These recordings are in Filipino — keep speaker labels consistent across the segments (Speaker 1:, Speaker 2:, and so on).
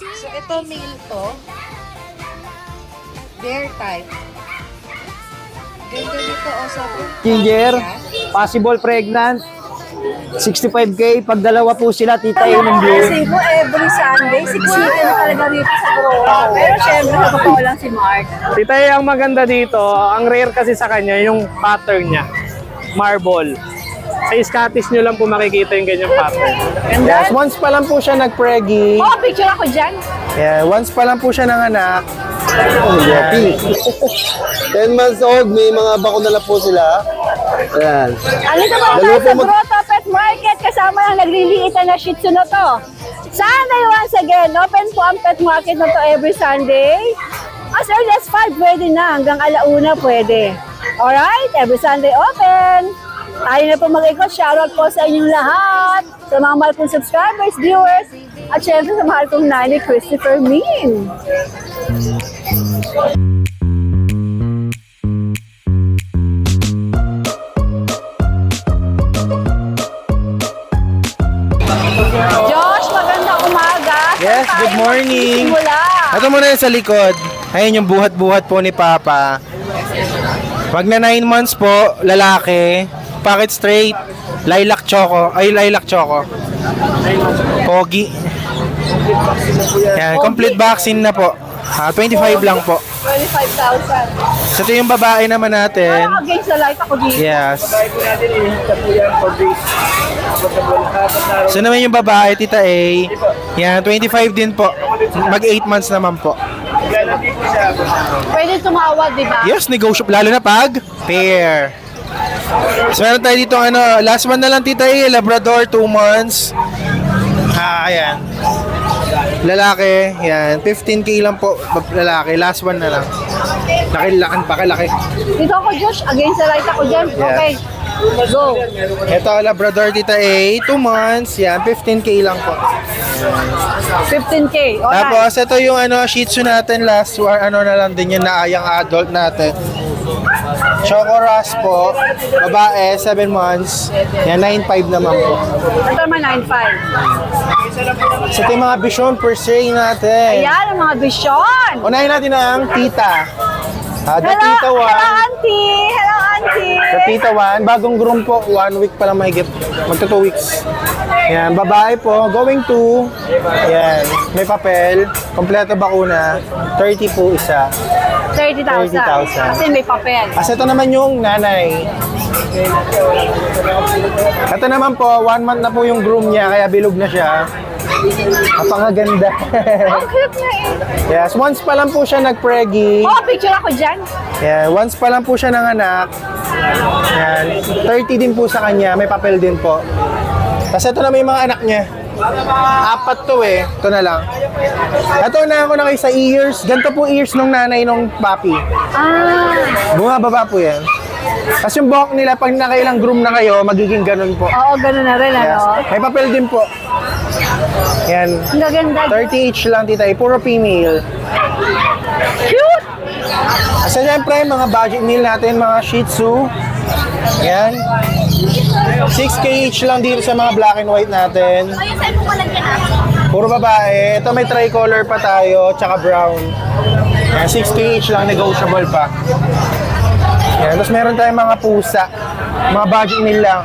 Speaker 1: So, ito male to. Bear type. Ganda dito, sobrang
Speaker 2: Ginger,
Speaker 1: siya.
Speaker 2: possible pregnant. 65K, pag dalawa po sila, tita A ng blue.
Speaker 3: Kasi ko every Sunday, siksikan na talaga dito sa Corona. Pero syempre, sa totoo lang si Mark.
Speaker 2: Tita A, ang maganda dito, ang rare kasi sa kanya, yung pattern niya. Marble. Sa Scottish nyo lang po makikita yung ganyang pattern.
Speaker 3: And
Speaker 4: Yes,
Speaker 3: then,
Speaker 4: once pa lang po siya nag-preggy.
Speaker 3: oh, picture ako dyan.
Speaker 4: Yeah, once pa lang po siya nanganak.
Speaker 5: Happy. 10 months old, may mga bakuna na po sila. Ayan.
Speaker 3: Alito ba tayo sa Grotto Pet Market kasama ng nagliliitan na Shih Tzu na to. Sunday once again, open po ang pet market na to every Sunday. As early as 5 pwede na, hanggang alauna pwede. Alright, every Sunday open. Tayo na po mag-ikot. Shoutout po sa inyong lahat. Sa mga mahal kong subscribers, viewers, at syempre sa mahal kong nanay, Christopher Min. Josh, magandang umaga.
Speaker 4: Yes,
Speaker 3: Saan
Speaker 4: good
Speaker 3: tayo
Speaker 4: morning.
Speaker 3: magsisimula?
Speaker 4: Ito muna yung sa likod. Ayun yung buhat-buhat po ni Papa. Wag na 9 months po, lalaki. Pocket straight. Lilac choco. Ay, lilac choco. Pogi. Yan, complete vaccine na po. 25 lang po.
Speaker 3: 25,000.
Speaker 4: So ito yung babae naman natin.
Speaker 3: Parang against the light ako dito.
Speaker 4: Yes. So naman yung babae, Tita A. Yan, 25 din po. Mag 8 months naman po.
Speaker 3: Pwede tumawad, di ba?
Speaker 4: Yes, negotiable. Lalo na pag pair. So meron tayo dito ano, last one na lang Tita A, Labrador, 2 months. Ayan. Lalaki, yan. 15K lang po, lalaki. Last one na lang. Laki-lakan pa, kalaki.
Speaker 3: Dito ako, Josh. Against the light ako dyan. Okay. Go.
Speaker 4: Ito, Labrador, Tita A, 2 months. Yan, 15K lang po.
Speaker 3: 15K. Alright.
Speaker 4: Tapos, ito yung ano, Shih Tzu natin last war, ano na lang din yung naayang adult natin. Choco Ras po, babae, 7 months. Yan, 9.5 naman po.
Speaker 3: Ito naman 9.5.
Speaker 4: So, ito yung mga Bichon per se natin.
Speaker 3: Ayan, ang mga bisyon.
Speaker 4: Unahin natin ang tita. The
Speaker 3: Hello,
Speaker 4: tita
Speaker 3: hello,
Speaker 4: 1.
Speaker 3: auntie. Hello, auntie.
Speaker 4: The tita 1. Bagong groom po. 1 week pa lang mahigit. Magto 2 weeks. Yan. Babae po. Going to. Yan. May papel. Kompleto bakuna. 30 po isa.
Speaker 3: 30,000.
Speaker 4: 30,000.
Speaker 3: Kasi may papel.
Speaker 4: As ito naman yung nanay. Ito naman po. 1 month na po yung groom niya. Kaya bilog na siya. Napakaganda.
Speaker 3: Ang cute na eh.
Speaker 4: Yes. Once pa lang po siya nag-preggy.
Speaker 3: Oh, picture ako dyan.
Speaker 4: Yan, once pa lang po siya nanganak. Yan, 30 din po sa kanya, may papel din po. Kasi ito na may mga anak niya. 4 to eh, ito na lang. Ito na ako na kayo sa ears. Ganito po ears nung nanay nung papi.
Speaker 3: Ah.
Speaker 4: Bumababa po yan. Kasi yung buhok nila, pag nakailang groom na kayo, magiging ganun po.
Speaker 3: Oo, gano'n na rin,
Speaker 4: Yes.
Speaker 3: ano?
Speaker 4: May papel din po. Yan,
Speaker 3: Ang gaganda.
Speaker 4: 30 each lang tita, puro female.
Speaker 3: Cute!
Speaker 4: Kasi syempre, mga budget meal natin, mga Shih Tzu. Yan. 6K each lang dito sa mga black and white natin. Puro babae. Ito may tricolor pa tayo, tsaka brown. Yan, 6K each lang, negotiable pa. Yan. Tapos meron tayong mga pusa. Mga budget meal lang.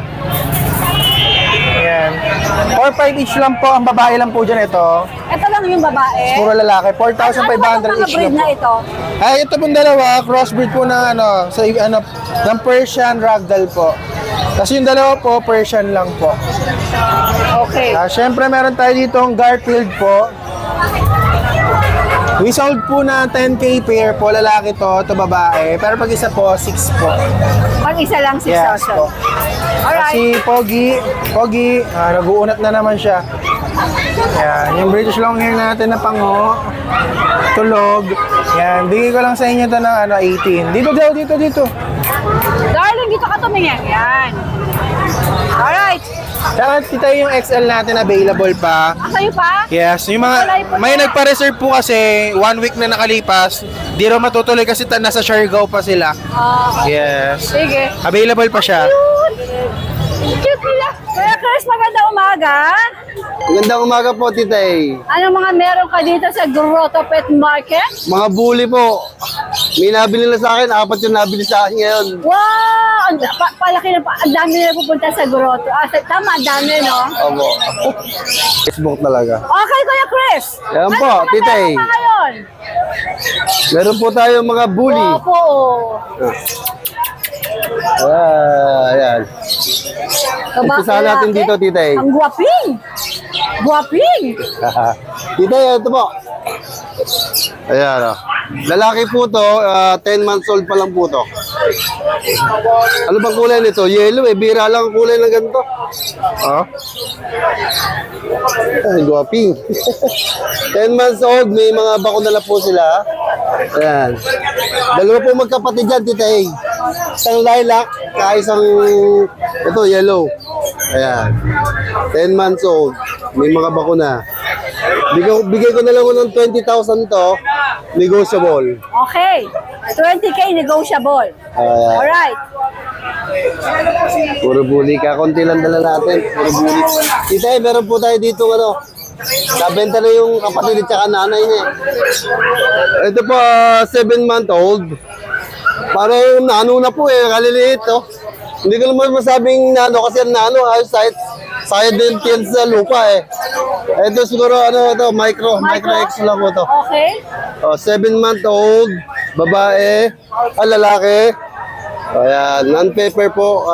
Speaker 4: Yan. 4-5 each lang po. Ang babae lang po dyan ito.
Speaker 3: Ito lang yung babae.
Speaker 4: Puro lalaki.
Speaker 3: Ano ba
Speaker 4: 4,500
Speaker 3: itong mga
Speaker 4: each
Speaker 3: breed
Speaker 4: lang
Speaker 3: na
Speaker 4: po.
Speaker 3: ito?
Speaker 4: Ay, ito pong dalawa, crossbreed po ng ano, sa ano, ng Persian Ragdoll po. Tapos yung dalawa po, Persian lang po.
Speaker 3: Okay.
Speaker 4: Syempre meron tayo dito ang Garfield po. We sold po na 10K pair po, lalaki to, ito babae. Pero pag isa po, 6 po.
Speaker 3: Pag isa lang, 6,000.
Speaker 4: Yes po.
Speaker 3: Alright.
Speaker 4: Si Pogi, nag-uunat na naman siya. Yan, yung British Longhair natin na pango, tulog. Yan, bigay ko lang sa inyo to ng ano, 18. Dito.
Speaker 3: Darling, dito ka tumingin. Yan. Alright.
Speaker 4: Saka kita yung XL natin available pa.
Speaker 3: Sa'yo pa?
Speaker 4: Yes, yung mga may nagpa-reserve po kasi 1 week na nakalipas. Di raw matutuloy kasi nasa Siargao pa sila.
Speaker 3: Ah,
Speaker 4: Yes.
Speaker 3: sige.
Speaker 4: Available pa siya.
Speaker 3: Cute. Cute nila. Kuya Chris, magandang umaga.
Speaker 5: Magandang umaga po, Titay.
Speaker 3: Anong mga meron ka dito sa Grotto Pet Market?
Speaker 5: Mga bully po. May nabili na sa akin, 4 yung nabili sa akin ngayon.
Speaker 3: Wow! Palaki na pa. Ang dami nila pupunta sa Grotto. Tama, ang dami, no?
Speaker 5: Opo. Facebook talaga.
Speaker 3: Okay, Kuya Chris.
Speaker 5: Yan po,
Speaker 3: Ano mga
Speaker 5: Titay.
Speaker 3: meron ka ngayon?
Speaker 5: Meron po tayo mga bully.
Speaker 3: Opo.
Speaker 5: Ayan. Umpisa natin dito, Titay.
Speaker 3: Ang guwaping. Guwaping.
Speaker 5: Titay, ito po. Ayan, oh. Lalaki po to, 10 months old pa lang po to. Ano bang kulay nito? Yellow eh, bira lang ang kulay ng ganito. Ay, guwaping. 10 months old, may mga bakuna na po sila. Ayan. Dalawa po magkapatid dyan, Titay. Isang lilac, isang, ito, yellow. Ayan. 10 months old, may mga bakuna. Bigay ko na lang ng 20,000 to, negotiable.
Speaker 3: Okay. 20K negotiable.
Speaker 5: Ayan.
Speaker 3: Alright.
Speaker 5: Puro bully ka. Konti lang dala natin. Puro bully. Tita, meron po tayo dito, ano, nabenta na yung kapatid at saka nanay niya. Ito po, 7-month-old. Parang nano na po eh, kaliliit, oh. Hindi ko naman masabing nano kasi ang nano, ayos sayad din yan sa lupa eh. Ito siguro, ano, ito, micro X lang po to.
Speaker 3: Okay.
Speaker 5: 7-month-old, babae, lalaki. Ayan, non-paper po,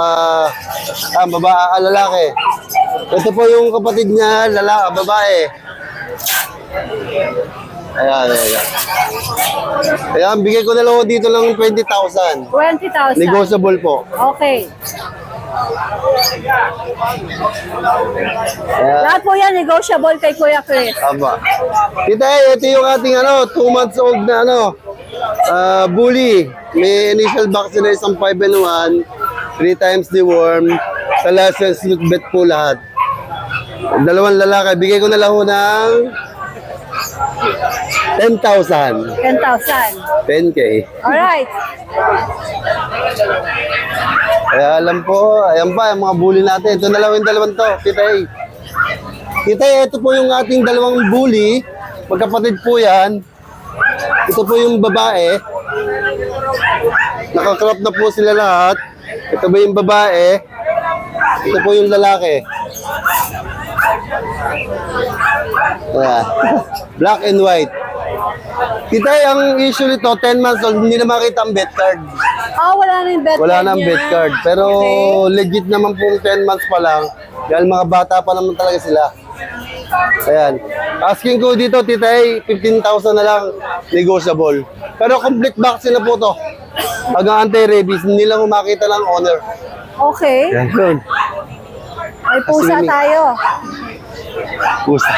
Speaker 5: babae, lalaki. Ito po yung kapatid niya, babae. Ayan. Ayan, bigay ko na lang dito lang 20,000.
Speaker 3: 20,000.
Speaker 5: Negotiable po.
Speaker 3: Okay.
Speaker 5: Ayan.
Speaker 3: Lahat po yan negotiable kay Kuya Chris.
Speaker 5: Aba. Kita, ito yung ating 2 months old na bully. May initial vaccine na isang 5-in-1, 3 times deworm, sa license bet po lahat. Dalawang lalaki, bigay ko na lang ho ng 10,000.
Speaker 3: 10,000.
Speaker 5: 10K.
Speaker 3: Alright.
Speaker 5: Kaya alam po, ayan pa, yung mga bully natin. Ito na lang yung dalawang to, Titay. Titay, ito po yung ating dalawang bully. Magkapatid po yan. Ito po yung babae. Nakakrop na po sila lahat. Ito ba yung babae? Ito po yung lalaki. Ayan. Black and white. Titay, ang issue nito, 10 months old, hindi na makita ang bet card.
Speaker 3: Wala na yung bet
Speaker 5: Wala
Speaker 3: card
Speaker 5: nang
Speaker 3: niya.
Speaker 5: bet card. Pero legit naman po 10 months pa lang. Dahil mga bata pa naman talaga sila. Ayan. Asking ko dito, Titay, 15,000 na lang negotiable. Pero complete vaccine na po to. Hanggang anti-rabies, hindi lang makita lang owner.
Speaker 3: Okay.
Speaker 5: Yan yun.
Speaker 3: May pusa
Speaker 5: Assuming.
Speaker 3: tayo.
Speaker 5: Pusa.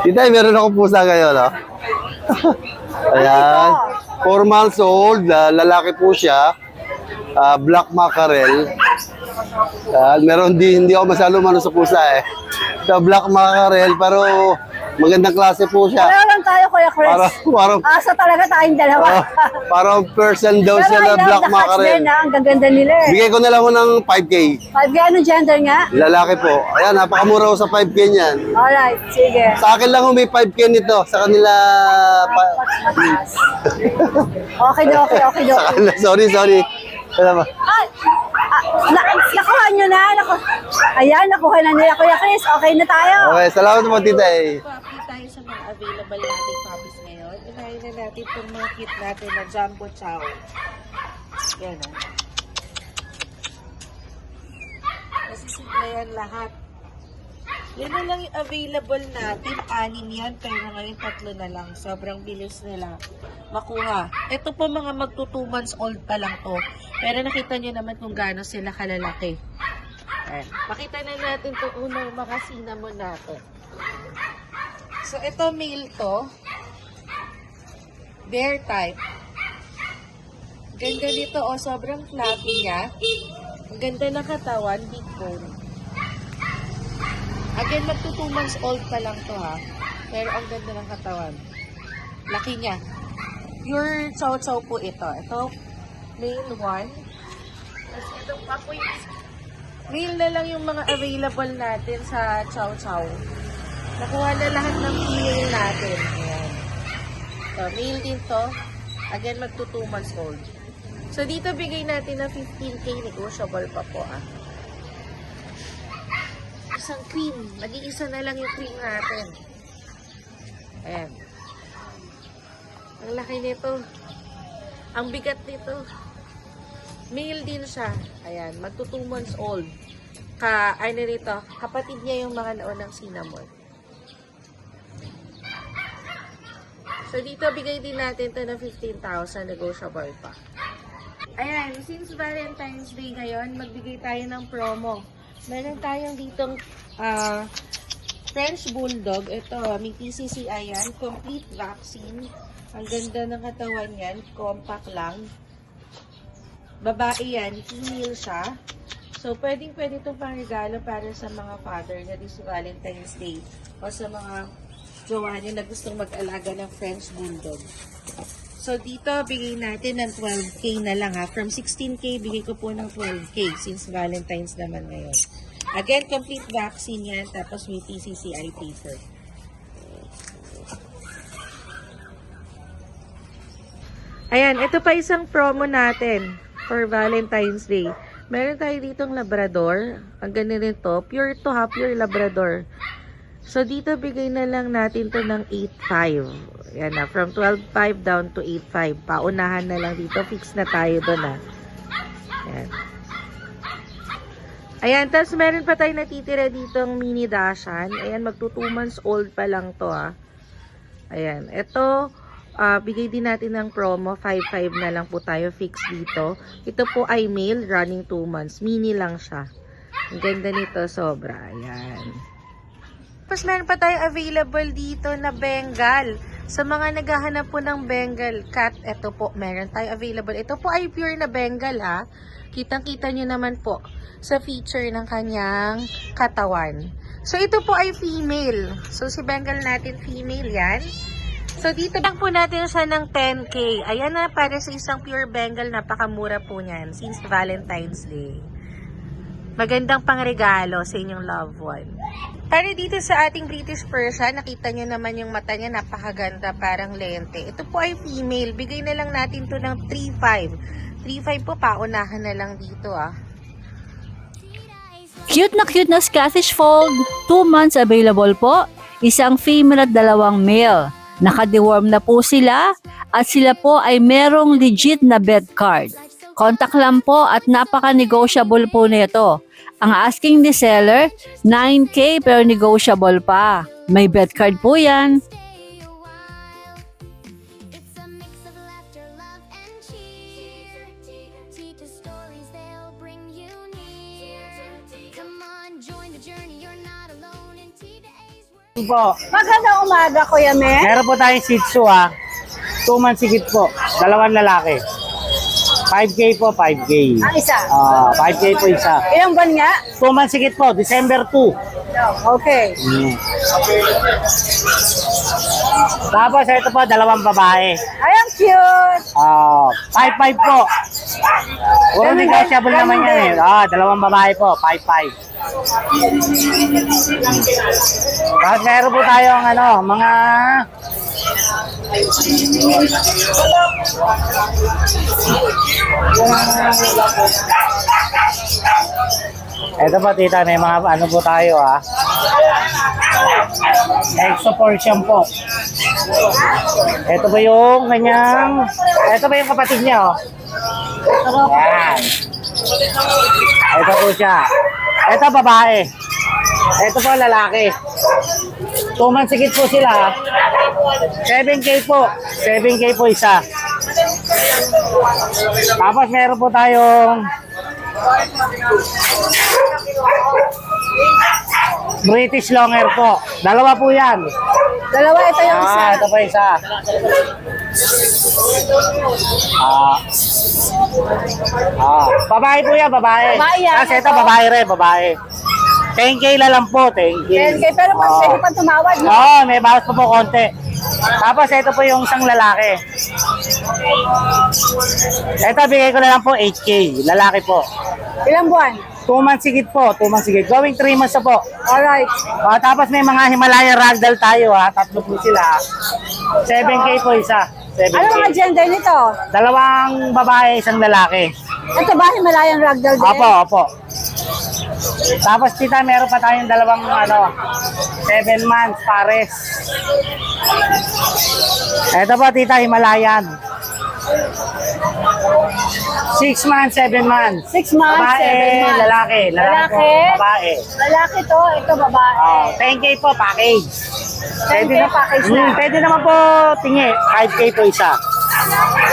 Speaker 5: Titay, meron ako pusa ngayon, no? Ayan. 4 months old, lalaki po siya. Black mackerel. Meron hindi ako masyado sa pusa eh. So, black mackerel, pero magandang klase po siya.
Speaker 3: Pareho lang tayo, Kuya Chris.
Speaker 5: Parang
Speaker 3: Asa talaga tayong dalawa.
Speaker 5: parang person daw
Speaker 3: Pero
Speaker 5: siya
Speaker 3: I
Speaker 5: na
Speaker 3: love
Speaker 5: black
Speaker 3: the cats
Speaker 5: mackerel.
Speaker 3: din, ha? Ang gaganda nila eh.
Speaker 5: Bigay ko na lang ng 5K.
Speaker 3: 5K, anong gender nga?
Speaker 5: Lalaki po. Ayan, napakamura ko sa 5K niyan.
Speaker 3: Alright, sige.
Speaker 5: Sa akin lang may 5K nito. Sa kanila...
Speaker 3: Okay.
Speaker 5: Sa kanila, sorry. Alam mo.
Speaker 3: Nakuha nyo na. Ayan, nakuha na nila. Kuya Chris, okay na tayo.
Speaker 5: Okay, salamat po, Titay.
Speaker 1: Update tayo sa mga available nating puppies ngayon. Unahin na natin itong mga kit natin na Jumbo Chow. Yan o. Nasisigla yan lahat. Yan na lang yung available natin. 6 yan, pero ngayon 3 na lang. Sobrang bilis nila makuha. Ito po mga magto 2 months old pa lang to. Pero nakita nyo naman kung gaano sila kalalaki. Ayan. Pakita na natin itong unang mga cinnamon natin. So, ito male to. Bear type. Ganda nito, oh, sobrang fluffy niya. Ang ganda ng katawan, big bone. Again, magto 2 months old pa lang to ha. Pero ang ganda ng katawan. Laki niya. Pure chow-chow po ito. Ito, male 1. Tapos itong papoy. Male na lang yung mga available natin sa Chow Chow. Nakuha na lahat ng female natin. Ayan. So, male din to. Again, magto 2 months old. So, dito bigay natin ng 15K. Negotiable pa po, ah. Isang cream. Mag-iisa na lang yung cream natin. Ayan. Ang laki nito. Ang bigat nito. Male din siya. Ayan. Magto 2 months old. Ano nito? Kapatid niya yung mga naunang cinnamon. So, dito bigay din natin to ng 15,000. Negotiable pa. Ayan. Since Valentine's Day ngayon, magbigay tayo ng promo. Meron tayong ditong French Bulldog. Ito, may PCCI yan. Complete vaccine. Ang ganda ng katawan yan. Compact lang. Babae yan. Female siya. So, pwedeng-pwede itong pangregalo para sa mga father na this Valentine's Day. O sa mga jowa nyo na gustong mag-alaga ng French Bulldog. So, dito, bigay natin ng 12K na lang ha. From 16K, bigay ko po ng 12K since Valentine's naman ngayon. Again, complete vaccine yan. Tapos may PCCI paper. Ayan, ito pa isang promo natin for Valentine's Day. Meron tayo ditong Labrador. Ang ganda nito. Pure to ha, pure Labrador. So, dito bigay na lang natin to ng 8.5. Yan na, from 12.5 down to 8.5. Paunahan na lang dito. Fix na tayo doon na. Ayan. Ayan, tapos meron pa tayo natitira ditong mini Dashan. Ayan, magto 2 months old pa lang to ha. Ayan, ito, bigay din natin ng promo. 5.5 na lang po tayo fix dito. Ito po ay male, running 2 months. Mini lang siya. Ang ganda nito, sobra. Ayan. Tapos meron pa tayong available dito na Bengal. Sa mga naghahanap po ng Bengal cat, ito po, meron tayo available. Ito po ay pure na Bengal ha. Kitang-kita nyo naman po sa feature ng kanyang katawan. So ito po ay female. So si Bengal natin female yan. So dito lang po natin siya ng 10K. Ayan na, para sa isang pure Bengal, napakamura po niyan since Valentine's Day. Magandang pangregalo sa inyong loved one. Para dito sa ating British Persian, nakita nyo naman yung mata niya, napakaganda, parang lente. Ito po ay female. Bigay na lang natin to ng 3.5. 3.5 po, paunahan na lang dito ah.
Speaker 3: Cute na Scottish Fold. 2 months available po. Isang female at 2 male. Naka-deworm na po sila at sila po ay merong legit na bed card. Contact lang po at napaka-negotiable po nito. Ang asking ni seller, 9K pero negotiable pa. May bed card po yan.
Speaker 2: Po.
Speaker 3: Magandang umaga, Kuya Me.
Speaker 2: Meron po tayong Shih Tzu 2 months higit po. 2 lalaki. 5K po, 5K.
Speaker 3: Ang isa.
Speaker 2: 5K po isa.
Speaker 3: Ilang buwan nga?
Speaker 2: 2 months higit po, December 2.
Speaker 3: Okay.
Speaker 2: Tapos ito po, 2 babae.
Speaker 3: Ay, ang cute.
Speaker 2: 5-5 po. Puro negotiable naman yan eh. 2 babae po, 5-5. Tapos meron po tayong mga ito po tita, may mga po tayo Exo Persian po. Ito ba yung kanyang, ito ba yung kapatid niya Yan. Ito po siya. Ito babae. Ito po lalaki. 2 months higit po sila 7K po. 7K po isa. Tapos meron po tayong British Longhair po. 2 po yan.
Speaker 3: 2, ito yung isa.
Speaker 2: Ito po isa. Babae po yan, babae.
Speaker 3: Babae yan.
Speaker 2: Kasi ito, babae rin, babae. 10K na lang po, 10K.
Speaker 3: 10K, pero pwede pa tumawad, no?
Speaker 2: Oo, may bawas pa po konti. Tapos ito po yung isang lalaki. Ito, bigay ko na lang po 8K. Lalaki po.
Speaker 3: Ilang buwan?
Speaker 2: 2 months higit po, 2 months higit. Going 3 months na po.
Speaker 3: Alright.
Speaker 2: Tapos may mga Himalaya Ragdoll tayo ha. 3 po sila. 7K po isa. 7K.
Speaker 3: Ano mga gender nito?
Speaker 2: 2 babae, 1 lalaki.
Speaker 3: Ito ba Himalayan Ragdoll din?
Speaker 2: Opo, opo. Tapos tita, meron pa tayong 2 7 months pares. Ito po tita, Himalayan. 6 months, 7 months.
Speaker 3: 6 months,
Speaker 2: Babae,
Speaker 3: 7 months.
Speaker 2: lalaki.
Speaker 3: Lalaki?
Speaker 2: Po, babae.
Speaker 3: Lalaki to, ito babae.
Speaker 2: 10K po, package.
Speaker 3: 10K package na.
Speaker 2: Pwede naman po, tingi. 5K po isa.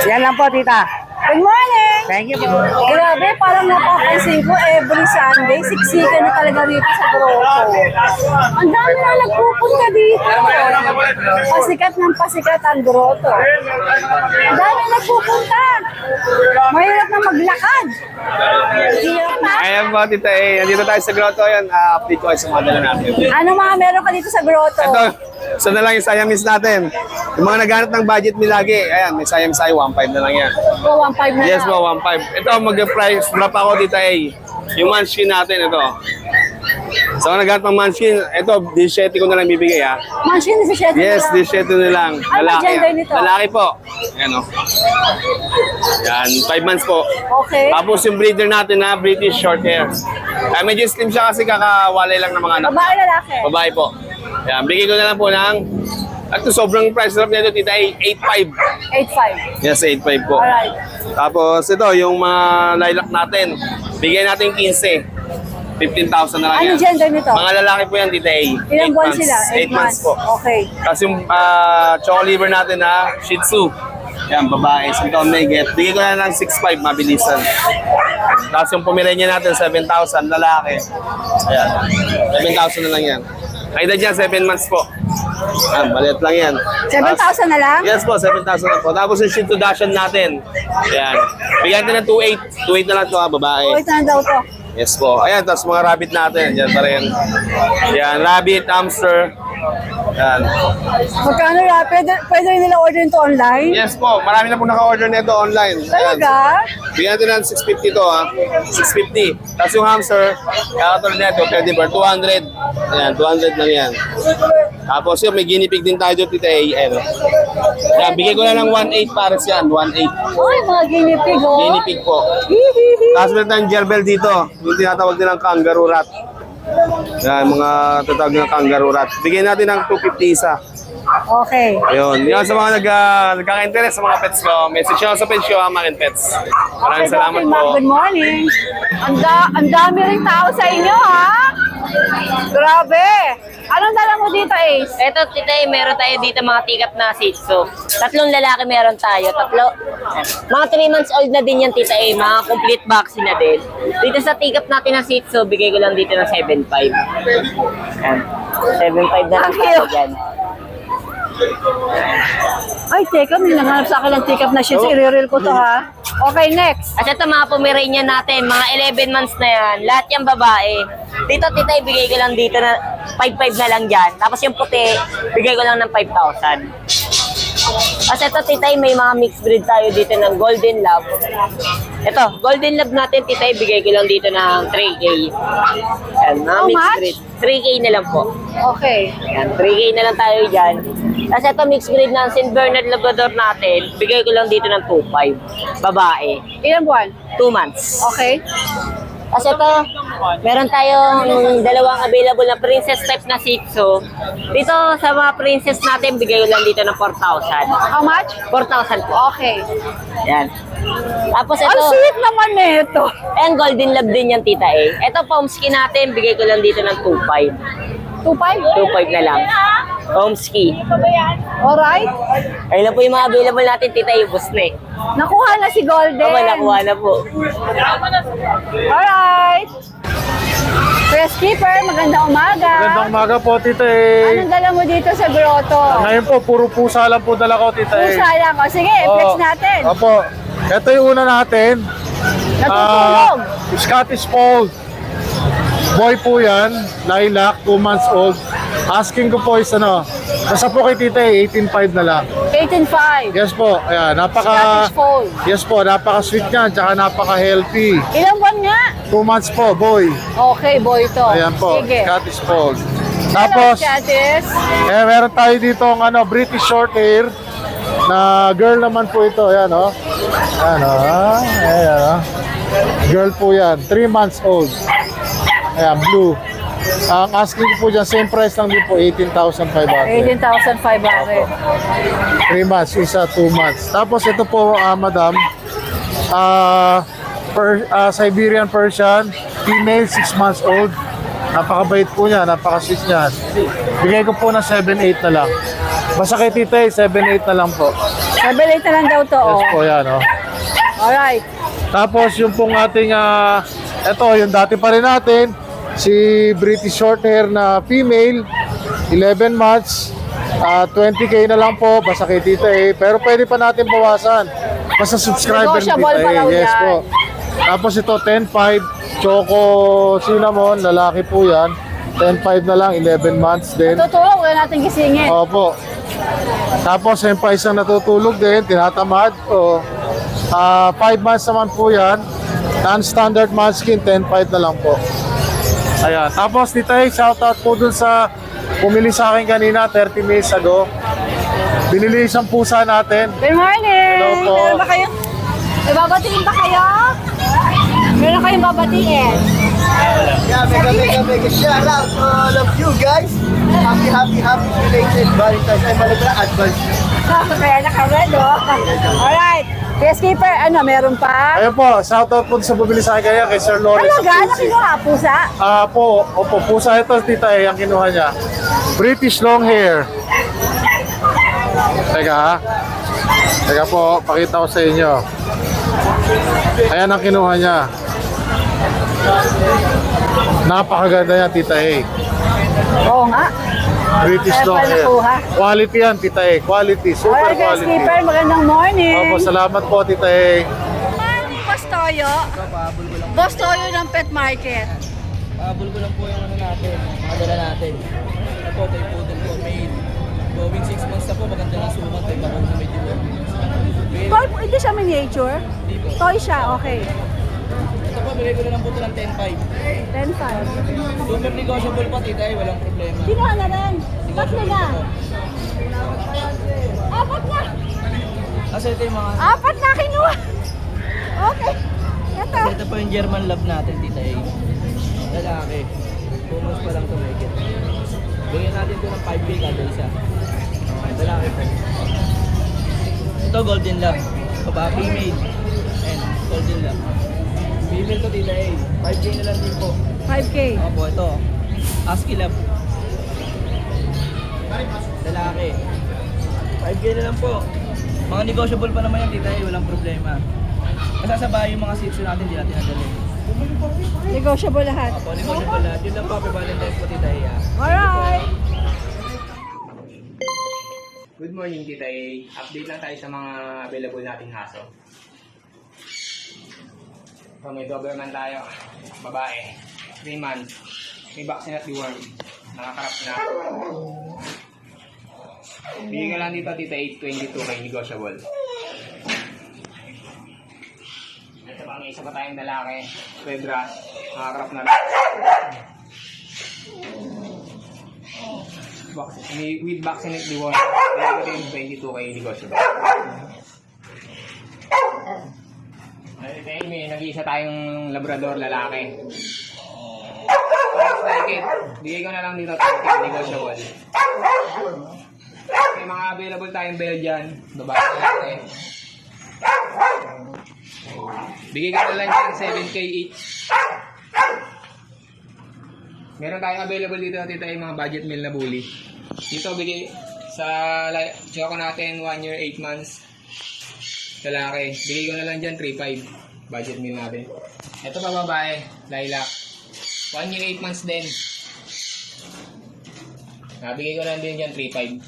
Speaker 2: Yan lang po, tita.
Speaker 3: Good morning!
Speaker 2: Thank you po.
Speaker 3: Grabe, parang napapansin ko every Sunday, siksikan na talaga rito sa Grotto. Ang dami na nagpupunta dito. Pasikat ng pasikat ang Grotto. Ang dami nagpupunta. Mahirap na maglakad. Hirap na.
Speaker 6: Ayan po, Tita A. Nandito tayo sa grotto. Ayan, update ko kayo sa mga dala natin.
Speaker 3: Ano mga meron ka dito sa Grotto?
Speaker 6: Ito, isa na lang yung Siamese natin. Yung mga naghanap ng budget mi lagi, ayan, may Siamese ay 1.5 na lang yan.
Speaker 3: O, 1.5 na
Speaker 6: Yes
Speaker 3: lang.
Speaker 6: po, 1.5. Ito, mag-price drop ako, Tita A. Yung munchkin natin, ito. Sa mga naghanap ng munchkin, ito, 17 ko na lang bibigay, ha.
Speaker 3: Mansion na sa
Speaker 6: Yes, 17 na lang.
Speaker 3: Ano gender nito?
Speaker 6: Lalaki po. Ayan, o. Yan, 5 months po.
Speaker 3: Okay.
Speaker 6: Tapos yung breeder natin na British short hair. Medyo slim siya kasi kakawalay lang ng mga anak.
Speaker 3: Babae lalaki?
Speaker 6: Babae po. Yan, bigay ko na lang po ng, at sobrang price drop nito, Tita, ay 8.5.
Speaker 3: 8.5.
Speaker 6: Yes, 8.5 po.
Speaker 3: Alright.
Speaker 6: Tapos ito, yung mga lilac natin, bigay natin 15. 15,000 na lang
Speaker 3: Ano
Speaker 6: yan.
Speaker 3: gender nito?
Speaker 6: Mga lalaki po yan, Tita A.
Speaker 3: Ilang buwan sila?
Speaker 6: 8 months po.
Speaker 3: Okay.
Speaker 6: Tapos yung choco liver natin na Shih Tzu. Yan, babae. Isang taon may get. Bigay ko na lang 6.5, mabilisan. Tapos yung Pomeranian natin, 7,000, lalaki. Ayan. 7,000 na lang yan. Ay, edad yan, 7 months po. Ayan, maliit lang yan.
Speaker 3: 7,000 na lang?
Speaker 6: Yes po, 7,000 na po. Tapos yung Shih Tzu Dachshund natin. Ayan. Bigyan natin ng 2.8. 2.8 na lang ito, babae.
Speaker 3: O, ito na daw to.
Speaker 6: Yes po. Ayan, tapos mga rabbit natin. Yan pa rin. Yan, rabbit, hamster. Yan.
Speaker 3: Magkano ra? Pwede rin nila order ito online?
Speaker 6: Yes po, marami na po naka-order nito online. Ayan.
Speaker 3: Talaga?
Speaker 6: Bigyan natin ng 650 to ha. 650. Tapos yung hamster, kakatulad nito, pwede ba? 200. Ayan, 200 lang yan. Tapos yun, may guinea pig din tayo dito, Tita A. Ayan, yan, bigay ko na ng 1.8 pares yan. 1.8.
Speaker 3: Ay, mga guinea pig, oh.
Speaker 6: Guinea pig po. Tapos meron tayong gerbel dito. Yung tinatawag din ng kangaroo rat. Yan, mga tatawag ng kangaroo rat. Bigyan natin ng 250 isa.
Speaker 3: Okay.
Speaker 6: Ayun. Yan sa mga nagkaka-interest sa mga pets ko. Message nyo sa pets ko, Makin Pets. Maraming salamat
Speaker 3: Dr. Mac,
Speaker 6: po.
Speaker 3: good morning. Ang dami rin tao sa inyo, ha? Grabe. Anong dala mo dito, Ace?
Speaker 7: Eto, Tita, meron tayo dito mga tikap na Shih Tzu. 3 lalaki meron tayo. Mga 3 months old na din yan, Tita A. Mga complete vaccine na din. Dito sa tikap natin na Shih Tzu, bigay ko lang dito ng 7.5. Yan. 7.5 na lang tayo dyan.
Speaker 3: Ay, teka, may nanganap sa akin ng tikap na shits. I-reel ko to, ha? Okay, next.
Speaker 7: At ito mga Pomeranian natin, mga 11 months na yan. Lahat yung babae. Dito, Tita, ibigay ko lang dito na 5.5 na lang dyan. Tapos yung puti, bigay ko lang ng 5,000. At ito, Tita, may mga mixed breed tayo dito ng Golden Lab. Ito, Golden Lab natin, Tita, ibigay ko lang dito ng 3K. Yan, mga
Speaker 3: How
Speaker 7: mixed
Speaker 3: much?
Speaker 7: breed. 3K na lang po.
Speaker 3: Okay.
Speaker 7: Yan, 3K na lang tayo dyan. Tapos ito, mixed breed ng St. Bernard Labrador natin, bigay ko lang dito ng 2.5. Babae.
Speaker 3: Ilang buwan?
Speaker 7: 2 months.
Speaker 3: Okay.
Speaker 7: Kasi ito, meron tayong 2 available na princess type na Shih Tzu. Dito sa mga princess natin, bigay ko lang dito ng 4,000.
Speaker 3: How much?
Speaker 7: 4,000 po.
Speaker 3: Okay.
Speaker 7: Yan. Tapos
Speaker 3: Ang
Speaker 7: ito,
Speaker 3: sweet naman nito.
Speaker 7: and Golden Lab din yan, Tita A. Ito, Pomsky natin, bigay ko lang dito ng 2.5.
Speaker 3: 2.5?
Speaker 7: 2.5 na lang. Pomsky.
Speaker 3: Alright.
Speaker 7: Ayun na po yung mga available natin, Tita A. Ubus na eh.
Speaker 3: Nakuha na si Golden.
Speaker 7: Tama, nakuha na po.
Speaker 3: Alright. Press keeper, magandang umaga.
Speaker 8: Magandang umaga po, Tita A.
Speaker 3: Anong dala mo dito sa grotto?
Speaker 8: Ngayon po, puro pusa lang po dala ko, Tita A.
Speaker 3: Pusa lang. O sige, flex natin.
Speaker 8: Opo. Ito yung una natin.
Speaker 3: Natutulog.
Speaker 8: Scottish Fold. Boy po yan. Lilac, 2 months old. Asking ko po is Basta po kay Tita 18.5 na lang.
Speaker 3: 18.5.
Speaker 8: Yes po, ayan,
Speaker 3: Scottish Fold.
Speaker 8: yes po, napaka-sweet niyan, tsaka napaka-healthy.
Speaker 3: Ilang buwan nga?
Speaker 8: 2 months po, boy.
Speaker 3: Okay, boy to.
Speaker 8: Ayan po,
Speaker 3: Sige.
Speaker 8: Scottish Fold.
Speaker 3: Tapos,
Speaker 8: Tapos, meron tayo dito ang British short hair na girl naman po ito. Ayan, oh. Ayan, oh. Ayan, oh. Girl po yan. 3 months old. Ayan, blue. Ang asking po dyan, same price lang din po, 18,500.
Speaker 3: 18,500.
Speaker 8: 3 months, isa 2 months. Tapos ito po, madam, Siberian Persian, female, 6 months old. Napakabait po niya, napaka-sweet niya. Bigay ko po ng 7-8 na lang. Basta kay Tita, 7-8 na lang po.
Speaker 3: 7-8 na lang daw to.
Speaker 8: Yes
Speaker 3: Oh.
Speaker 8: po, yan, oh.
Speaker 3: Alright.
Speaker 8: Tapos yung pong ating, ito, yung dati pa rin natin, si British Shorthair na female, 11 months, 20k na lang po, basta kay Tita pero pwede pa natin bawasan. Basta subscriber ni
Speaker 3: Negotiable
Speaker 8: Tita
Speaker 3: pa raw
Speaker 8: Yes
Speaker 3: yan.
Speaker 8: po. Tapos ito, 10.5, Choco Cinnamon, lalaki po yan. 10.5 na lang, 11 months din.
Speaker 3: Tutulog, wala natin gisingin.
Speaker 8: Opo. Tapos yung pa isang natutulog din, tinatamad. 5 months naman po yan. Non-standard manskin, 10.5 na lang po. Ayan. Tapos Tita, shoutout po dun sa pumili sa akin kanina, 30 minutes ago. Binili isang pusa natin.
Speaker 3: Good morning!
Speaker 8: Hello po.
Speaker 3: Meron ba kayo? May babatiin ba kayo? Meron kayong babatiin?
Speaker 5: Yeah, mega shout out to all of you guys. Happy belated Valentine's. Ay, malabra advance.
Speaker 3: Kaya naka-red, oh. Alright. Peacekeeper, meron pa?
Speaker 8: Ayun po, shoutout po sa bumili sa akin kaya kay Sir Lawrence.
Speaker 3: Talaga? Ano kinuha? Pusa?
Speaker 8: Opo, pusa ito, Tita, ang kinuha niya. British long hair. Teka po, pakita ko sa inyo. Ayan ang kinuha niya. Napakaganda niya, Tita
Speaker 3: Oo nga.
Speaker 8: British
Speaker 3: Kaya
Speaker 8: long
Speaker 3: pala
Speaker 8: hair.
Speaker 3: nakuha.
Speaker 8: Quality yan, Tita Quality, super
Speaker 3: Alright,
Speaker 8: quality.
Speaker 3: Peacekeeper, magandang morning.
Speaker 8: Opo, salamat po, Tita
Speaker 3: Morning, Boss Toyo. Boss Toyo ng pet market.
Speaker 9: Pahabol ko lang po yung natin, mga dala natin. Ito po, toy poodle po, made. Going 6 months na po, maganda ng sumat, ay bakong na medyo po.
Speaker 3: Toy, hindi siya miniature? Toy siya, okay.
Speaker 9: Ito po, bigay ko na lang po ito ng 10.5.
Speaker 3: 10.5.
Speaker 9: Super negotiable pa, Tita, walang problema.
Speaker 3: Kinuha na rin. Tatlo na. Apat na.
Speaker 9: Kasi ito yung mga,
Speaker 3: Apat na kinuha. Okay. Ito.
Speaker 9: ito po yung German Lab natin, Tita. Lalaki. 2 months pa lang ito, make it. Bigyan natin ito ng 5K kada isa. Lalaki po. Ito, Golden Lab. Baba, female. And Golden Lab. Female to, Tita. 5K na lang din po.
Speaker 3: 5K.
Speaker 9: Opo, ito. Husky Lab. Lalaki. 5K na lang po. Mga negotiable pa naman yan, Tita. Walang problema. Kasasabay yung mga seats natin, di natin nadali.
Speaker 3: Negotiable lahat.
Speaker 9: Opo, negotiable lahat. Yun lang po, Happy Valentine's po, Tita.
Speaker 3: Alright.
Speaker 10: Good morning, Tita. Update lang tayo sa mga available nating aso. So, may Doberman tayo. Babae. 3 months. May vaccine at deworm. Nakakarap na. Bigyan ka lang dito, Tita. 822 kay negotiable. Ito pa, may isa pa tayong lalaki. Pedras. Nakakarap na rin. With vaccine at deworm. Bigyan ko rin 22 kay negotiable. May nag-iisa tayong Labrador lalaki. Bigay ko na lang dito 20 negotiable. May mga available tayong Belgian, babae lalaki. Bigay ko na lang dyan 7K each. Meron tayong available dito Tita yung mga budget meal na bully. Dito bigay sa choco natin 1 year 8 months. Lalaki. Bigay ko na lang dyan 3.5 budget meal natin. Ito pa babae, lilac. 1 year 8 months din. Nabigay ko na lang din dyan 3.5.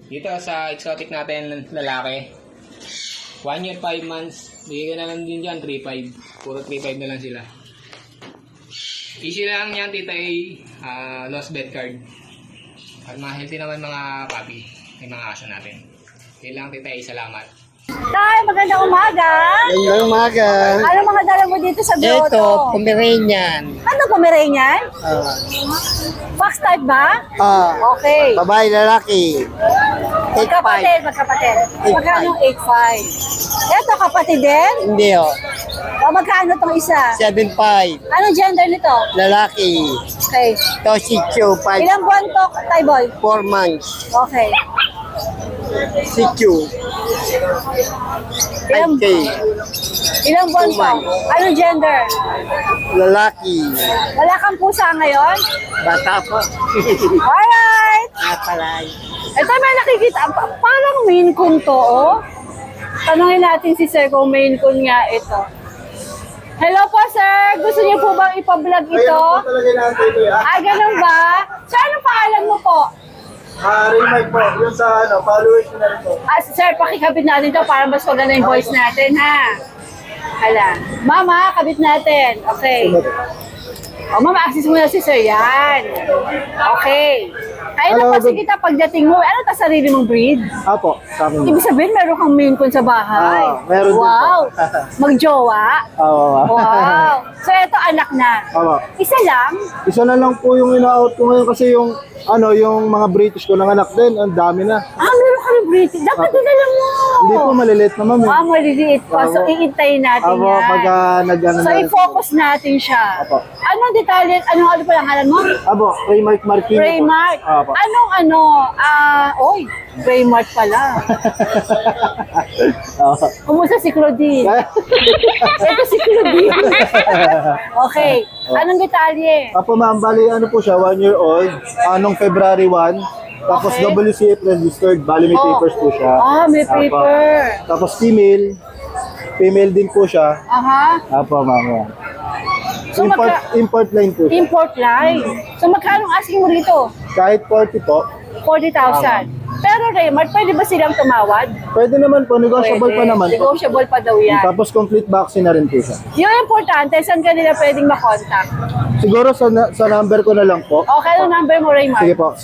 Speaker 10: Dito sa exotic natin lalaki. 1 year 5 months. Bigay ko na lang din dyan 3.5. Puro 3.5 na lang sila. Easy lang yan Tita lost bet card. At mga healthy naman mga puppy, yung mga aso natin. Yun lang Tita A, salamat.
Speaker 3: Tay, magandang umaga.
Speaker 5: Magandang umaga.
Speaker 3: Ano mga dala mo dito sa grotto?
Speaker 2: Ito, Pomeranian.
Speaker 3: Ano Pomeranian? Fox type ba? Okay.
Speaker 5: Babae, lalaki.
Speaker 3: Magkapatid. Magkano 8.5? Ito, kapatid din?
Speaker 5: Hindi oh.
Speaker 3: O magkano tong isa?
Speaker 5: 7.5.
Speaker 3: Anong gender nito?
Speaker 5: Lalaki.
Speaker 3: Okay.
Speaker 5: Toshikyo, 5.
Speaker 3: Ilang buwan to, Tay Boy?
Speaker 5: 4 months.
Speaker 3: Okay.
Speaker 5: Sikyo.
Speaker 3: Ilang,
Speaker 5: 5K.
Speaker 3: ilang buwan to? Anong gender?
Speaker 5: Lalaki.
Speaker 3: Wala kang pusa ngayon?
Speaker 5: Bata po.
Speaker 3: Alright!
Speaker 5: Napalay.
Speaker 3: Ito may nakikita, parang Maine Coon to, oh. Tanungin natin si Sir kung Maine Coon nga ito. Hello po, sir. Gusto niyo po bang ipa-vlog ito? Ganun ba? Sir, anong pangalan mo po?
Speaker 4: Remake po, yung sa followers na rin po.
Speaker 3: Sir, pakikabit natin to para mas maganda yung voice natin, ha? Hala. Mama, kabit natin. Okay. Mama, access mo na si sir. Yan. Okay. Ayun na kasi kita pagdating mo. Ano ta sarili mong breed?
Speaker 4: Apo, sa akin.
Speaker 3: Ibig sabihin, meron kang Maine Coon sa bahay.
Speaker 4: Meron din po.
Speaker 3: Wow. Magjowa.
Speaker 4: Oo.
Speaker 3: Wow. So, ito anak na.
Speaker 4: Apo.
Speaker 3: Isa lang?
Speaker 4: Isa na lang po yung ina-out ko ngayon kasi yung yung mga British ko nanganak din, ang dami na.
Speaker 3: Meron ka ng British. Dapat dinala mo.
Speaker 4: Hindi po maliliit na mami.
Speaker 3: Maliliit pa. So, iintayin natin
Speaker 4: Apo,
Speaker 3: yan.
Speaker 4: pagka nag-ano
Speaker 3: So, i-focus natin siya.
Speaker 4: Apo.
Speaker 3: Anong detalye? Ano pa lang alam mo?
Speaker 4: Apo, Raymark Marquino po.
Speaker 3: Raymark.
Speaker 4: Apo.
Speaker 3: Raymark pala. Kumusta si Claudine? Ito si Claudine. Okay. Anong detalye?
Speaker 4: Apo ma'am, bali ano po siya, 1 year old, nung February 1. Tapos
Speaker 3: Okay.
Speaker 4: WCF registered, bali may papers po siya.
Speaker 3: May
Speaker 4: Apo.
Speaker 3: paper.
Speaker 4: Tapos female din po siya.
Speaker 3: Aha.
Speaker 4: Apo ma'am. Yan.
Speaker 3: So,
Speaker 4: Import line po siya.
Speaker 3: Import line. So, magkano ang asking mo dito?
Speaker 4: Kahit 40 po,
Speaker 3: 40,000. Pero Raymart, pwede ba silang tumawad?
Speaker 4: pwede naman po, negotiable pa naman po.
Speaker 3: Negotiable pa daw yan.
Speaker 4: Tapos complete vaccine na rin po siya.
Speaker 3: Yung importante, saan ka nila pwedeng makontak?
Speaker 4: Siguro sa number ko na lang po.
Speaker 3: Okay, ano number mo, Raymart?
Speaker 4: Sige po,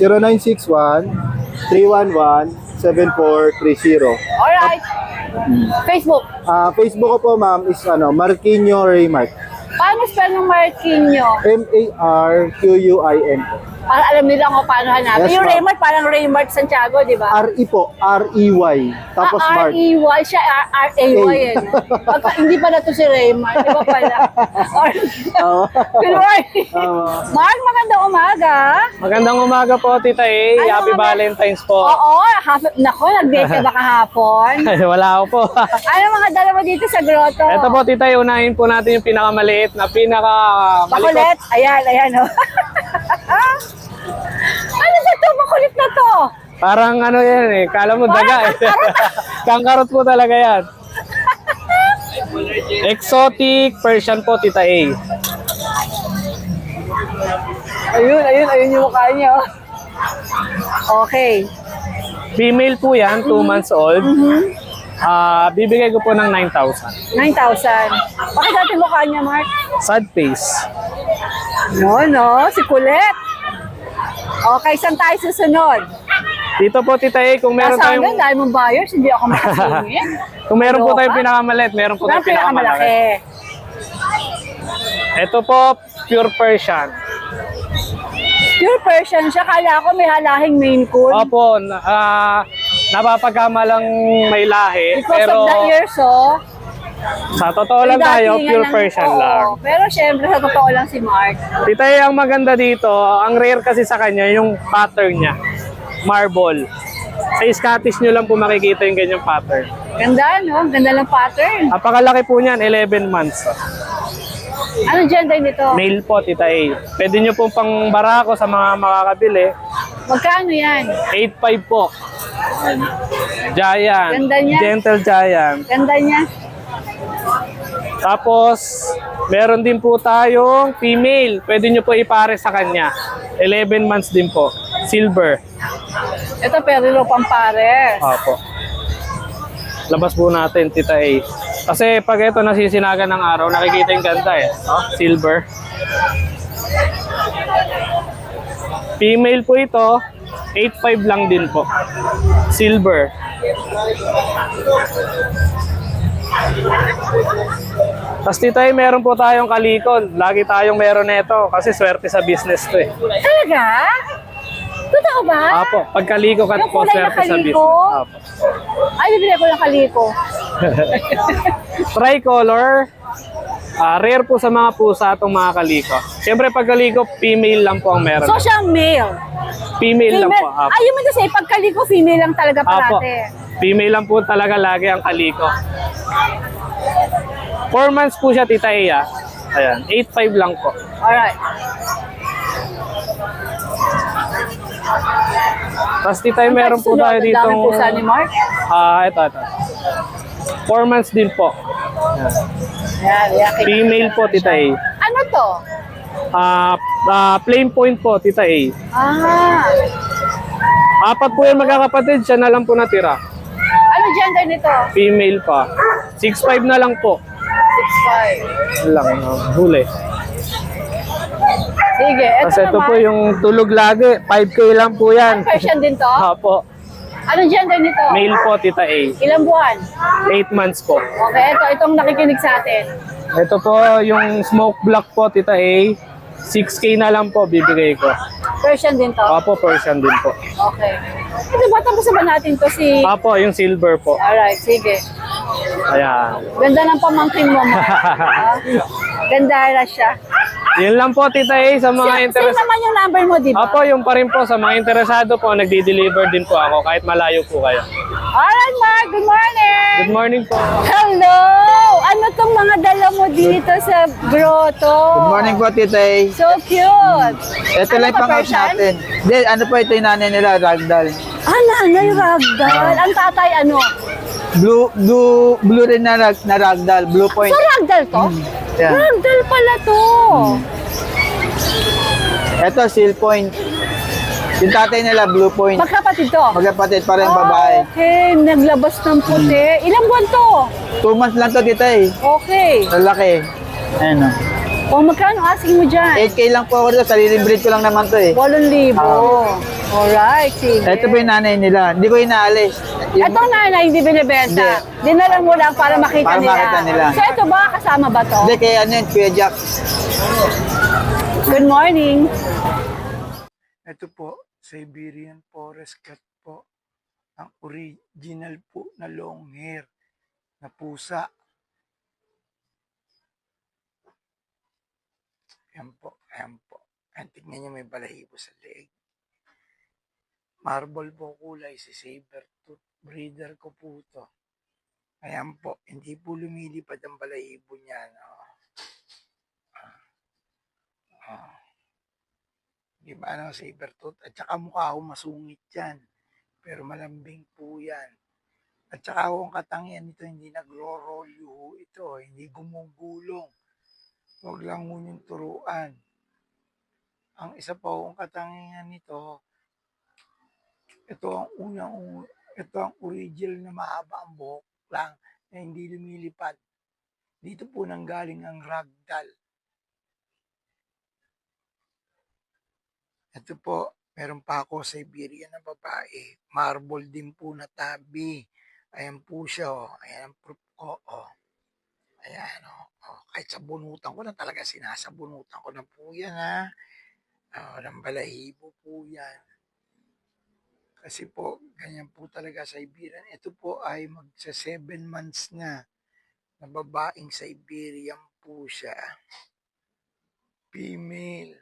Speaker 4: 0961-311-7430.
Speaker 3: Alright. Facebook.
Speaker 4: Facebook ko po ma'am is Marquino Raymark.
Speaker 3: Paano spell ng Marquinho?
Speaker 4: Marquin.
Speaker 3: Para alam nila kung paano hanapin.
Speaker 4: Yes,
Speaker 3: Yung
Speaker 4: ma'am.
Speaker 3: Raymart, parang Raymart Santiago, di ba?
Speaker 4: RE po, R-E-Y. Tapos Mark.
Speaker 3: R-E-Y, siya R-A-Y eh. Hindi pa na to si Raymart, di ba pala?
Speaker 4: Oo.
Speaker 3: Good morning. Mark, magandang umaga.
Speaker 6: Magandang umaga po, Tita A.
Speaker 3: Ano
Speaker 6: Happy
Speaker 3: mga-
Speaker 6: Valentine's po.
Speaker 3: Oo, nako, nag-date ka ba kahapon?
Speaker 6: Wala ako po.
Speaker 3: Ano mga dala mo dito sa grotto?
Speaker 6: Ito po, Tita A, unahin po natin yung pinakamaliit na
Speaker 3: Makulit? Ayan, oh. Ano ba to? Makulit na to.
Speaker 6: Parang ano yan eh, kala mo daga eh. Kangkarot po talaga yan. Exotic Persian po, Tita A.
Speaker 3: Ayun yung mukha niya. Oh. Okay.
Speaker 6: Female po yan, 2 months old. Bibigay ko po ng 9,000.
Speaker 3: 9,000. Bakit natin mukha niya, Mark?
Speaker 6: Sad face.
Speaker 3: No, si Kulit. Okay, saan tayo susunod?
Speaker 6: Dito po, Tita A, kung meron
Speaker 3: Nasa
Speaker 6: tayong...
Speaker 3: hanggang dahil mong buyers, hindi ako makasingin.
Speaker 6: Kung meron po
Speaker 3: Loka?
Speaker 6: tayong pinakamaliit, meron po tayong pinakamalaki.
Speaker 3: Pinakamalaki.
Speaker 6: Ito po, pure Persian.
Speaker 3: Pure Persian siya. Kala ko may halahing Maine Coon.
Speaker 6: Opo, napapagkamalang may lahi.
Speaker 3: Because
Speaker 6: Pero
Speaker 3: of the ears, oh.
Speaker 6: sa totoo lang
Speaker 3: May
Speaker 6: tayo,
Speaker 3: datingan
Speaker 6: pure
Speaker 3: ng-
Speaker 6: Persian
Speaker 3: oo.
Speaker 6: lang.
Speaker 3: Pero syempre, sa totoo lang si Mark.
Speaker 6: Tita, ang maganda dito, ang rare kasi sa kanya, yung pattern niya. Marble. Sa Scottish nyo lang po makikita yung ganyang pattern.
Speaker 3: Ganda, no? Ganda ng pattern.
Speaker 6: Napakalaki po niyan, 11 months.
Speaker 3: Anong gender nito?
Speaker 6: Male po, Tita A. Pwede nyo pong pang barako sa mga makakabili.
Speaker 3: Magkano yan?
Speaker 6: 8.5 po. Giant.
Speaker 3: Ganda niya.
Speaker 6: Gentle Giant.
Speaker 3: Ganda niya.
Speaker 6: Tapos, meron din po tayong female. Pwede nyo po ipare sa kanya. 11 months din po. Silver.
Speaker 3: Ito, perilo pampares.
Speaker 6: Opo. Labas po natin, Tita A. Kasi pag ito nasisinagan ng araw, nakikita yung ganda eh. Silver. Female po ito. 8.5 lang din po. Silver. Tapos dito ay meron po tayong kalikon. Lagi tayong meron nito kasi swerte sa business to eh.
Speaker 3: Talaga? Totoo ba?
Speaker 6: Apo, pagkaliko ka
Speaker 3: Yung
Speaker 6: po
Speaker 3: kulay na
Speaker 6: swerte sa
Speaker 3: kaliko?
Speaker 6: business. Apo.
Speaker 3: Ay, bibili ko ng kaliko.
Speaker 6: Tricolor. Rare po sa mga pusa itong mga kaliko. Siyempre pag kaliko, female lang po ang meron.
Speaker 3: So, siya male.
Speaker 6: Female lang po. Apo.
Speaker 3: Ay, yung kasi pag kaliko, female lang talaga
Speaker 6: Apo.
Speaker 3: parate.
Speaker 6: Female lang po talaga lagi ang kaliko. 4 months po siya, Tita Eya. Ayan, 8.5 lang po.
Speaker 3: Alright.
Speaker 6: Tapos Tita Eya, meron po tayo dito.
Speaker 3: Dami pusa ni Mark.
Speaker 6: Ito. 4 months din po.
Speaker 3: Yan.
Speaker 6: Female po, Tita Eya.
Speaker 3: Ano to?
Speaker 6: Plain point po, Tita Eya.
Speaker 3: Ah.
Speaker 6: 4 po yung magkakapatid, siya na lang po natira.
Speaker 3: Ano gender nito?
Speaker 6: Female pa. 6.5 na lang po.
Speaker 3: 6'5".
Speaker 6: Lang, huli.
Speaker 3: Sige, ito
Speaker 6: Kasi ito
Speaker 3: naman.
Speaker 6: po yung tulog lagi. 5K lang po yan.
Speaker 3: Persian din to?
Speaker 6: Apo.
Speaker 3: Anong gender nito?
Speaker 6: Male po, Tita A.
Speaker 3: Ilang buwan?
Speaker 6: 8 months po.
Speaker 3: Okay, itong nakikinig sa atin.
Speaker 6: Ito po yung smoke black po, Tita A. 6K na lang po bibigay ko.
Speaker 3: Persian din to?
Speaker 6: Apo, Persian din po.
Speaker 3: Okay. Ito ba, tapos ba natin to si...
Speaker 6: Apo, yung silver po.
Speaker 3: Alright, sige.
Speaker 6: Ayan.
Speaker 3: Ganda ng pamangkin mo, ma. Ganda siya.
Speaker 6: Yun lang po, Tita A, sa mga
Speaker 3: Same
Speaker 6: interesado.
Speaker 3: naman yung number mo, di ba?
Speaker 6: Apo, yung pa rin po. Sa mga interesado po, nagdi-deliver din po ako kahit malayo po kayo.
Speaker 3: Alright, Mark. Good morning.
Speaker 6: Good morning po.
Speaker 3: Hello! Ano tong mga dala mo dito sa grotto?
Speaker 11: Good morning po, Titay.
Speaker 3: So cute.
Speaker 11: Ito
Speaker 3: Ano
Speaker 11: lang
Speaker 3: pa,
Speaker 11: pang out
Speaker 3: Persian?
Speaker 11: natin. Hindi, ano po ito yung nanay nila, ragdoll.
Speaker 3: Nanay ragdoll. Ang tatay ano?
Speaker 11: Blue rin na ragdoll, blue point.
Speaker 3: So ragdoll to?
Speaker 11: Yeah.
Speaker 3: Ragdoll pala to.
Speaker 11: Ito, seal point. Yung tatay nila, blue point.
Speaker 3: Magkapatid to?
Speaker 11: Magkapatid, parang babae.
Speaker 3: Okay, naglabas ng puti. Ilang buwan to?
Speaker 11: 2 months lang to, Titay.
Speaker 3: Okay.
Speaker 11: Lalaki. Ayan o.
Speaker 3: O magkano asking mo dyan?
Speaker 11: 8K lang po ako dito, sariling breed ko lang naman to eh.
Speaker 3: 8,000. Alright, sige.
Speaker 11: Ito po yung nanay nila. Hindi ko inaalis.
Speaker 3: Itong nanay hindi binibenta. Dinala mo lang para makita
Speaker 11: Para
Speaker 3: nila.
Speaker 11: makita nila.
Speaker 3: So ito ba kasama ba to?
Speaker 11: Hindi, kaya ano yun, Kuya Jack.
Speaker 3: Good morning.
Speaker 12: Ito po, Siberian Forest Cat po. Ang original po na long hair na pusa. Ayan po, ayan po. Ayan, tignan niyo may balahibo sa leeg. Marble po kulay, si Sabertooth. Breeder ko po to. Ayan po, hindi po lumilipad ang balahibo niyan. Di ba ano, Sabertooth? At saka mukha ko masungit yan. Pero malambing po yan. At saka ang katangian nito, hindi nagro-roll ito. Hindi gumugulong. Huwag lang ngunit turuan. Ang isa pa ang katangian nito, ito ang original na mahaba ang buhok lang na hindi lumilipad. Dito po nanggaling ang ragdoll. Ito po, meron pa ako Siberian na babae. Marble din po na tabi. Ayan po siya, oh. Ayan ang proof ko, oh. Ayan, oh. Kahit sabunutan ko na talaga, sinasabunutan ko na po yan, ha. Ng balahibo po yan. Kasi po, ganyan po talaga Siberian. Ito po ay magsa 7 months na babaeng Siberian po siya. Female.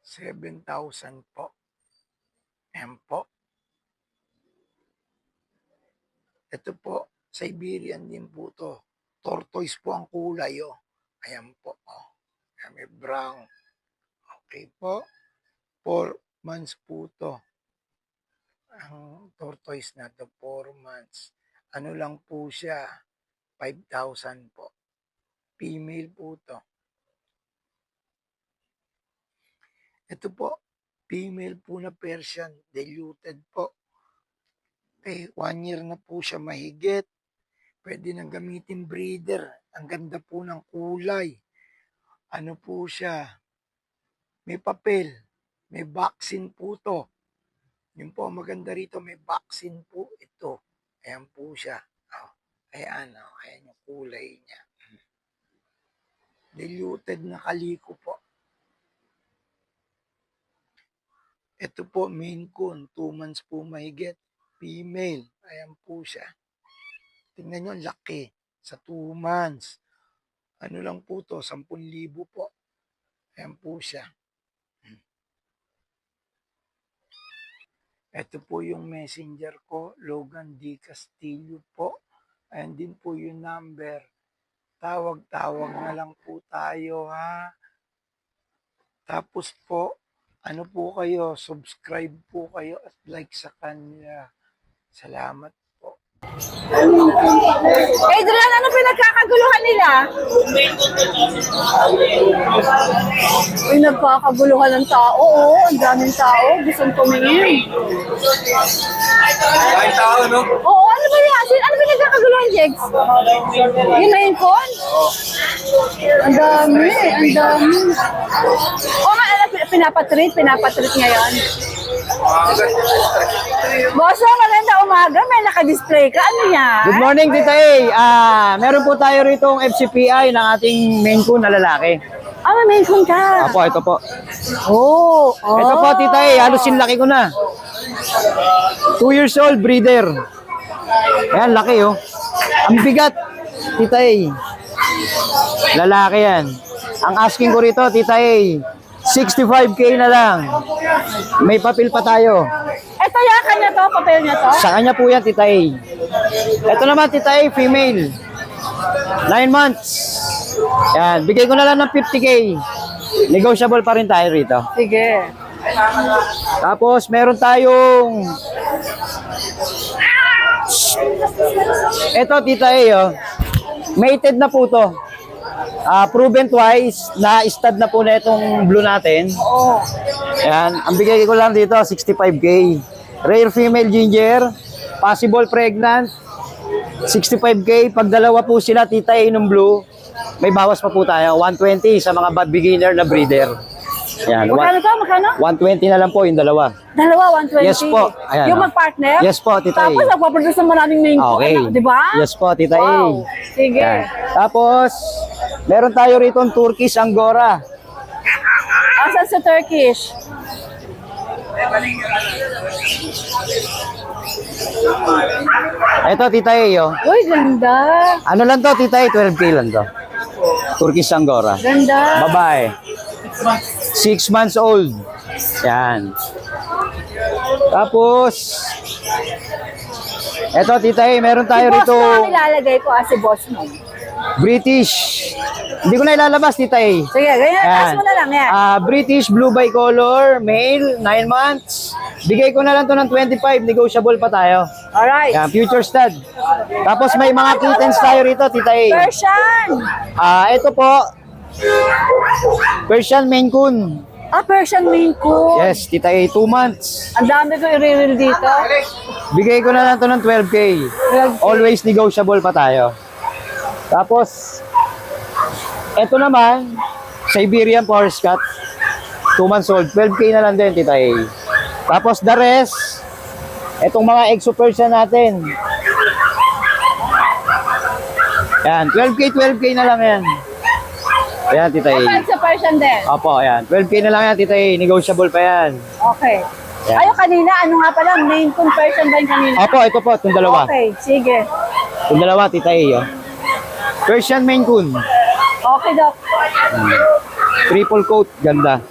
Speaker 12: 7,000 po. Ayan po. Ito po, Siberian din po to. Tortoise po ang kulay, oh. Ayan po, oh. Ayan, may brown. Okay po. 4 months po to. Ang tortoise na to, 4 months. Ano lang po siya? 5,000 po. Female po to. Ito po, female po na Persian, diluted po. Okay, 1 year na po siya mahigit. Pwede nang gamitin breeder. Ang ganda po ng kulay. Ano po siya? May papel. May vaccine po to. Yung po maganda rito, may vaccine po ito. Ayan po siya. Oh, ayan, oh, ayan yung kulay niya. Diluted na kaliko po. Ito po, Maine Coon, 2 months po mahigit. Female, ayan po siya. Tingnan nyo, laki. Sa 2 months. Ano lang po to, 10,000 po. Ayan po siya. Ito po yung messenger ko, Logan D. Castillo po. Ayan din po yung number. Tawag-tawag na lang po tayo, ha. Tapos po, ano po kayo, subscribe po kayo at like sa kanila. Salamat po.
Speaker 3: Adrian, ano pinagkakaguluhan nila? Pinagkakaguluhan ng tao, oo. Ang daming tao. Gustong tumingin.
Speaker 6: Kahit tao, no?
Speaker 3: Oo, ano ba yan? Ano pinagkakaguluhan, Jegs? Yun na yung con? Ang dami, ang dami. Oo nga, pinapatreat ngayon. Boss, maganda umaga. May naka-display ka. Ano yan?
Speaker 11: Good morning, Tita A. Meron po tayo rito FCPI ng ating Maine Coon na lalaki.
Speaker 3: Ah, may Maine Coon ka.
Speaker 11: Opo, ito po.
Speaker 3: Oh, oh.
Speaker 11: Ito po, Tita A. Halos sinlaki ko na. 2 years old, breeder. Ayan, laki oh. Ang bigat, Tita A. Lalaki yan. Ang asking ko rito, Tita A, 65K na lang. May papel pa tayo.
Speaker 3: Ito yan, kanya to, papel niya to?
Speaker 11: Sa kanya po yan, Tita A. Ito naman, Tita A, female. 9 months. Yan, bigay ko na lang ng 50K. Negotiable pa rin tayo rito.
Speaker 3: Sige.
Speaker 11: Tapos, meron tayong... Ito, Tita A, oh. Mated na po to. Proven twice, na-stud na po na itong blue natin.
Speaker 3: Oo.
Speaker 11: Yan, ang bigay ko lang dito, 65K. Rare female ginger, possible pregnant, 65K. Pag dalawa po sila, Tita A ng blue, may bawas pa po tayo, 120 sa mga beginner na breeder. Yan,
Speaker 3: Magkano to? Magkano?
Speaker 11: 120 na lang po yung dalawa.
Speaker 3: Dalawa, 120.
Speaker 11: Yes po. Ayan,
Speaker 3: Yung
Speaker 11: oh.
Speaker 3: mag-partner?
Speaker 11: Yes po, Tita A.
Speaker 3: Tapos nagpaproduce ng maraming Maine Coon,
Speaker 11: Okay.
Speaker 3: di ba?
Speaker 11: Yes po, Tita A.
Speaker 3: Wow. Sige.
Speaker 11: Yan. Tapos, meron tayo rito ang Turkish Angora.
Speaker 3: Asan sa Turkish?
Speaker 11: Ito, Tita A, oh.
Speaker 3: Uy, ganda.
Speaker 11: Ano lang to, Tita A? 12K lang to. Turkish Angora.
Speaker 3: Ganda.
Speaker 11: Babae. 6 months old. Yan. Tapos, eto, Tita A, meron tayo
Speaker 3: Si boss
Speaker 11: rito
Speaker 3: na ang ilalagay ko si boss mo.
Speaker 11: British. Hindi ko na ilalabas, Tita A.
Speaker 3: Sige, ganyan.
Speaker 11: Ayan.
Speaker 3: Taas mo na lang yan.
Speaker 11: British Blue Bicolor, male, 9 months. Bigay ko na lang to ng 25, negotiable pa tayo.
Speaker 3: Alright.
Speaker 11: Yan, future stud. Tapos may mga kittens tayo rito, Tita A.
Speaker 3: Persian.
Speaker 11: Ito po, Persian Maine Coon.
Speaker 3: Persian Maine Coon.
Speaker 11: Yes, Tita A, 2 months.
Speaker 3: Ang dami ko i-reel dito.
Speaker 11: Bigay ko na lang to ng 12K. Always negotiable pa tayo. Tapos, eto naman, Siberian Forest Cat. 2 months old. 12K na lang din, Tita A. Tapos, the rest, etong mga Exo Persian natin. Yan, 12K na lang yan. Ayan, Tita A.
Speaker 3: Kapag sa Persian din.
Speaker 11: Opo, ayan. 12K na lang yan, Tita A. Negotiable pa yan.
Speaker 3: Okay.
Speaker 11: Yan.
Speaker 3: Ayun kanina, ano nga pala, Maine Coon Persian ba yung kanina?
Speaker 11: Opo, ito po, itong dalawa.
Speaker 3: Okay, sige.
Speaker 11: Itong dalawa, Tita A. Oh. Persian Maine Coon.
Speaker 3: Okay, Doc.
Speaker 11: Triple coat, ganda.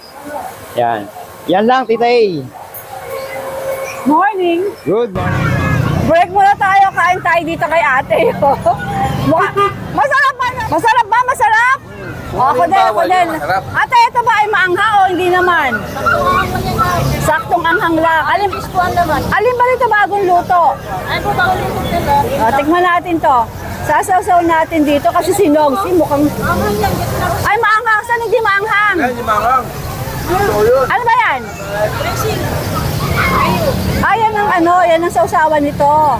Speaker 11: Yan. Yan lang, Tita A.
Speaker 3: Morning.
Speaker 11: Good morning.
Speaker 3: Break muna tayo, kain tayo dito kay ate. Masarap ba? Masarap ba? Masarap? Ako din. Ate, ito ba ay maangha o hindi naman? Saktong anghang lang. Alin ba rito bagong luto? Tikman natin to. Sasaw-saw natin dito kasi si Nogsi mukhang... Ay, maanghang. Saan hindi maanghang? Ano ba yan? Yan ang yan ang sausawan nito.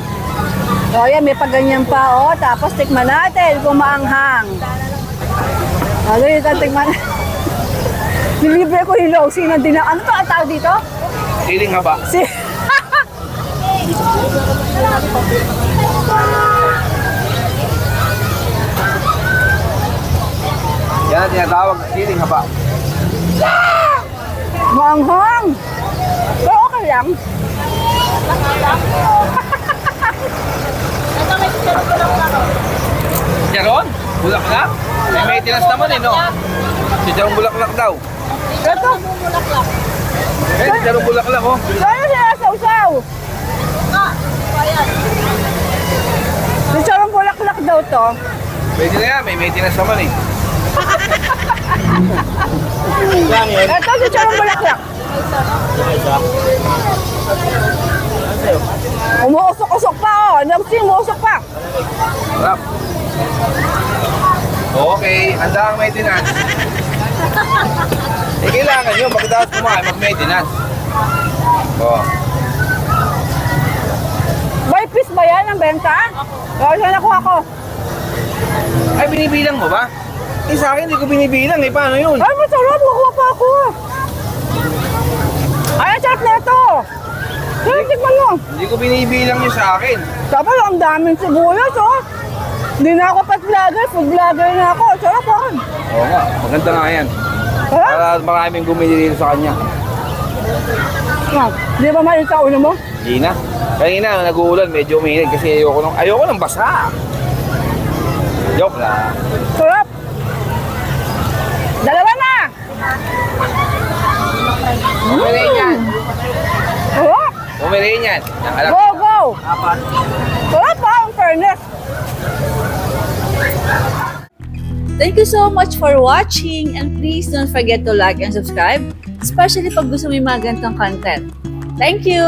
Speaker 3: O yan, may paganyan pa, tapos tikman natin kung maanghang. Dito, tikman. Nilibre ko yung Nogsi ng ano to ang tawag dito?
Speaker 6: Siling haba. Yan ang tinatawag na siling haba.
Speaker 3: Manghang! Pero okay lang.
Speaker 6: Jaron? Bulaklak? May maintenance naman eh, no? Si Jaron Bulaklak daw.
Speaker 3: Ito.
Speaker 6: Eh, si Jaron Bulaklak, oh.
Speaker 3: Kaya sila sausaw. Sisarong bulaklak daw to.
Speaker 6: Pwede na yan, may maintenance naman eh.
Speaker 3: Ito sisarong bulaklak. Umuusok-usok pa oh. Umuusok pa.
Speaker 6: Sarap. Okay, handa ang maintenance. Eh, kailangan nyo, pagkatapos kumain, mag-maintenance. Oh.
Speaker 3: By piece ba yan ang benta? O, saan nakuha ko?
Speaker 6: Ay, binibilang mo ba? Eh, sa akin, hindi ko binibilang eh. Paano yun?
Speaker 3: Ay, masarap. Nakuha pa ako. Ay, ang sarap na ito. Sige, tikman mo.
Speaker 6: Hindi ko binibilang nyo sa akin.
Speaker 3: Tapos, ang daming sibuyas, oh. Hindi na ako pet vlogger, food vlogger na ako. Sarap ako.
Speaker 6: Oo nga, maganda nga yan.
Speaker 3: Ha?
Speaker 6: Para maraming bumili dito sa kanya.
Speaker 3: Di ba mainit sa ulo mo?
Speaker 6: Hindi na. Kanina, nag-uulan, medyo umiinit kasi ayoko ng basa. Joke lang.
Speaker 3: Sarap. Dalawa na.
Speaker 6: Pumili yan.
Speaker 3: Sarap.
Speaker 6: Pumili yan.
Speaker 3: Go, go. Sarap pa, ang fairness.
Speaker 13: Thank you so much for watching and please don't forget to like and subscribe, especially pag gusto mo yung mga ganitong content. Thank you!